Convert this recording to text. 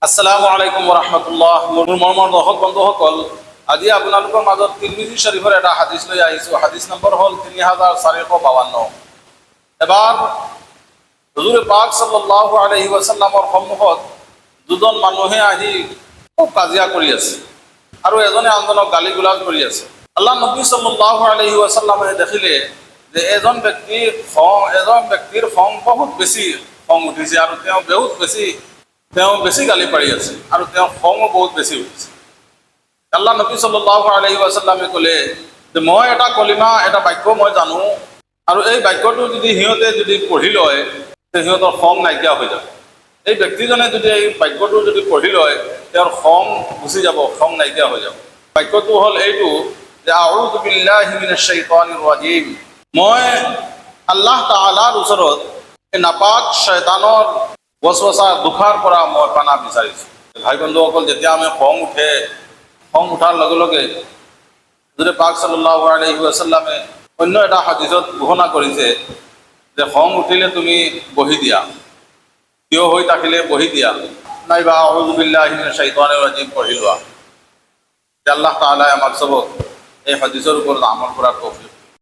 আসসালামু আলাইকুম ওৰহমতুল্লাহ। মোৰ মৰমৰ দৰ্শক বন্ধুসকল, আজি আপোনালোকৰ মাজত তিৰমিজি শৰীফৰ এটা হাদিছ লৈ আহিছোঁ। হাদিছ নম্বৰ হ'ল 3452। এবাৰ হুজুৰ পাক সাল্লাল্লাহু আলাইহি ওয়াসাল্লামৰ সন্মুখত দুজন মানুহে আহি খুব কাজিয়া কৰি আছে আৰু এজনে আনজনক গালি গুলাজ কৰি আছে। আল্লাহ নবী সাল্লাল্লাহু আলাইহি ওয়াসাল্লামে দেখিলে যে এজন ব্যক্তিৰ খং বহুত বেছি খং উঠিছে আৰু তেওঁ বেছি গালি পাৰি আছে আৰু তেওঁৰ খঙো বহুত বেছি উঠিছে। আল্লাহ নবী সাল্লাল্লাহু আলাইহি ওয়াসাল্লামে ক'লে যে মই এটা কলিমা, এটা বাক্য মই জানো, আৰু এই বাক্যটো যদি সিহঁতে পঢ়ি লয় তে সিহঁতৰ খং নাইকিয়া হৈ যাব। এই ব্যক্তিজনে যদি এই বাক্যটো যদি পঢ়ি লয় তেওঁৰ খং গুচি যাব, খং নাইকিয়া হৈ যাব। বাক্যটো হ'ল এইটো যে আউযু বিল্লাহি মিনাশ শাইতানিৰ ৰাজীম। মই আল্লাহ তাআলাৰ ওচৰত এই নাপাক শয়তানৰ ওয়াসওয়াসা দুখাৰ পৰা মই পানা বিচাৰিছোঁ। ভাই বন্ধুসকল, যেতিয়া আমি খং উঠাৰ লগে লগে হুজুৰ পাক সাল্লাল্লাহু আলাইহি ওয়াসাল্লামে অন্য এটা হাদিছত ঘোষণা কৰিছে যে খং উঠিলে তুমি বহি দিয়া, থিয় হৈ থাকিলে বহি দিয়া, নাইবা আউযু বিল্লাহি মিনাশ শাইতানিৰ ৰাজীম পঢ়ি লোৱা। আল্লাহ তাআলাই আমাক চবক এই হাদিছৰ ওপৰত আমল কৰাৰ তৌফিক